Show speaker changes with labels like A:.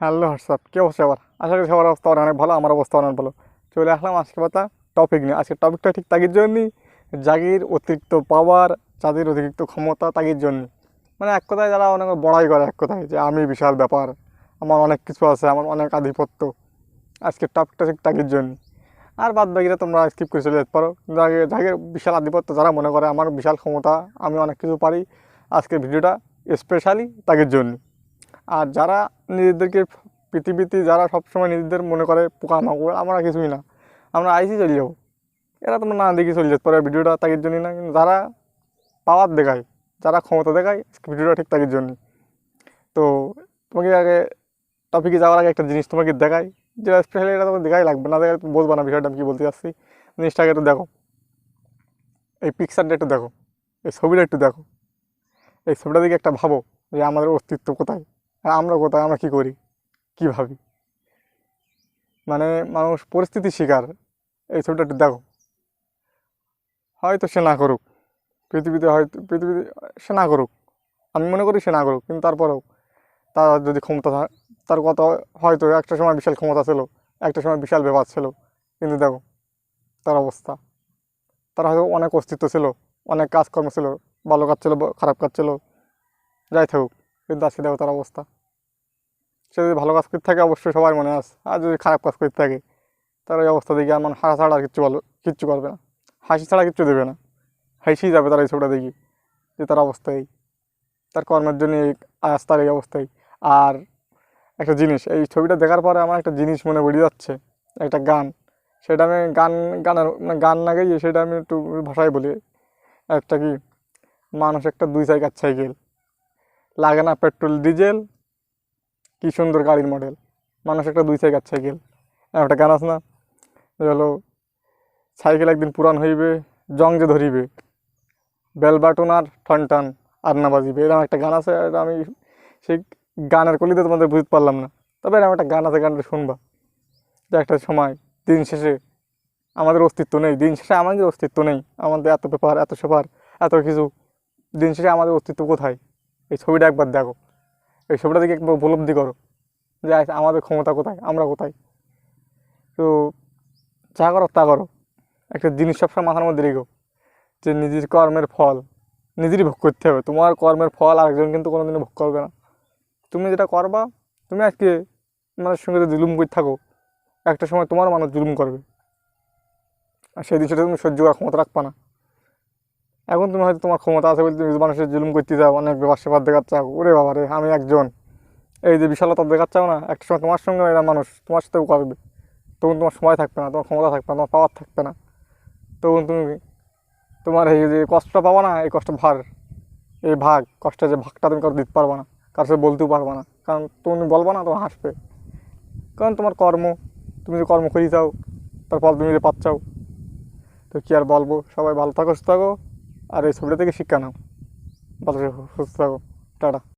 A: Hello WhatsApp, কী অবস্থা? আবার আশা করি সবার অবস্থা অনেক ভালো, আমার অবস্থা অনেক ভালো। চলে আসলাম আজকে কথা টপিক নিয়ে। আজকে টপিকটা ঠিক তাগির জন্যই, জাগির অতিরিক্ত পাওয়ার, যাদের অতিরিক্ত ক্ষমতা তাগির জন্য। মানে এক কথায় যারা অনেক বড়াই করে, এক কথায় যে আমি বিশাল ব্যাপার, আমার অনেক কিছু আছে, আমার অনেক আধিপত্য। আজকে টপিকটা ঠিক তাগির জন্য। আর বাদ বাকিরা তোমরা স্কিপ করে চলে যেতে পারো। যাদের যাদের বিশাল আধিপত্য, যারা মনে করে আমার বিশাল ক্ষমতা, আমি অনেক কিছু পারি, আজকের ভিডিওটা স্পেশালি তাগির জন্য। আর যারা নিজেদেরকে পৃথিবীতে, যারা সবসময় নিজেদের মনে করে পোকামাকড়, আমরা কিছুই না, আমরা আইসি চলে যাবো, এরা তোমরা না দেখি চলে যেতে পারে। ভিডিওটা তাদের জন্যই না, কিন্তু যারা পাওয়ার দেখায়, যারা ক্ষমতা দেখায়, ভিডিওটা ঠিক তাদের জন্যই। তো তোমাকে আগে টপিকে যাওয়ার আগে একটা জিনিস তোমাকে দেখাই, যেটা স্পেশালি এটা তোমাকে দেখাই লাগবে, না দেখে তুমি বুঝবা না বিষয়টা আমি কী বলতে চাচ্ছি। জিনিসটাকে একটু দেখো, এই পিকচারটা একটু দেখো, এই ছবিটা একটু দেখো। এই ছবিটা দিকে একটা ভাবো যে আমাদের অস্তিত্ব কোথায়, আর আমরা কোথায়, আমরা কী করি, কী ভাবি। মানে মানুষ পরিস্থিতির শিকার। এই ছবিটা একটু দেখো। হয়তো সে না করুক পৃথিবীতে, হয়তো পৃথিবীতে সে না করুক, আমি মনে করি সে না করুক, কিন্তু তারপরেও তার যদি ক্ষমতা তার কথা, হয়তো একটা সময় বিশাল ক্ষমতা ছিল, একটা সময় বিশাল ব্যাপার ছিল, কিন্তু দেখো তার অবস্থা। তার হয়তো অনেক অস্তিত্ব ছিল, অনেক কাজকর্ম ছিল, ভালো কাজ ছিল, খারাপ কাজ ছিল, যাই থাকুক, কিন্তু আজকে দেখো তার অবস্থা। সে যদি ভালো কাজ করতে থাকে অবশ্যই সবার মনে আছে, আর যদি খারাপ কাজ করতে থাকে তার ওই অবস্থা দেখি আর হাসা ছাড়া আর কিচ্ছু করবে না, হাসি ছাড়া কিচ্ছু দেবে না, হাসিই যাবে তার এই ছবিটা দেখি, যে তার অবস্থায়, তার কর্মের জন্য এই আজ তার এই অবস্থায়। আর একটা জিনিস, এই ছবিটা দেখার পরে আমার একটা জিনিস মনে পড়ে যাচ্ছে, একটা গান। সেটা আমি গান না গাইয়ে সেটা আমি একটু ভাষায় বলি। একটা কি, মানুষ একটা 2 চাকার সাইকেল, লাগে না পেট্রোল ডিজেল, কি সুন্দর গাড়ির মডেল, মানুষ একটা 2 চাকার সাইকেল। একটা গান আছে না, যে হলো সাইকেল একদিন পুরান হইবে, জং যে ধরিবে, বেল বাটন আর ঠন টন আর না বাজিবে, এরকম একটা গান আছে। এটা আমি সেই গানের কলিতে তোমাদের বুঝতে পারলাম না, তবে এরকম একটা গান আছে, গানটা শুনবা। যে একটা সময়, দিন শেষে আমাদের অস্তিত্ব নেই, দিন শেষে আমাদের অস্তিত্ব নেই, আমাদের এত ব্যাপার, এত সেপার, এত কিছু, দিন শেষে আমাদের অস্তিত্ব কোথায়? এই ছবিটা একবার দেখো, এই ছবিটা দেখে একবার উপলব্ধি করো যে আমাদের ক্ষমতা কোথায়, আমরা কোথায়। তো যা করো তা করো, একটা জিনিস সবসময় মাথার মধ্যে রেখো, যে নিজের কর্মের ফল নিজেরই ভোগ করতে হবে। তোমার কর্মের ফল আরেকজন কিন্তু কোনোদিনও ভোগ করবে না। তুমি যেটা করবা, তুমি আজকে মানুষের সঙ্গে যদি জুলুম করে থাকো, একটা সময় তোমার মানুষ জুলুম করবে, আর সেই জিনিসটা তুমি সহ্য করার ক্ষমতা রাখবা না। এখন তুমি হয়তো তোমার ক্ষমতা আছে বলে তুমি মানুষের জুলুম করতে যাও, অনেক ব্যাপার সেবার দেখাচ্ছাও, ওরে বাবা রে আমি একজন, এই যে বিশালতা দেখাচ্ছাও না, একটা সময় তোমার সঙ্গে এরা মানুষ তোমার সাথেও করবে। তখন তোমার সময় থাকবে না, তোমার ক্ষমতা থাকবে না, তোমার পাওয়ার থাকবে না। তখন তুমি তোমার এই যে কষ্টটা পাবা না, এই কষ্ট ভার, এই ভাগ কষ্টের যে ভাগটা তুমি কারো দিতে পারবা না, কারো সাথে বলতেও পারবা না, কারণ তুমি বলবা না, তোমার হাসবে। কারণ তোমার কর্ম, তুমি যে কর্ম করি যাও, তার ফল তুমি যে পাচ্ছাও। তো কী আর বলবো, সবাই ভালো থাকো, সুস্থ থাকো, আর এই ছবিটা থেকে শিক্ষা নাও, ভালো সুস্থ থাকো, টাটা।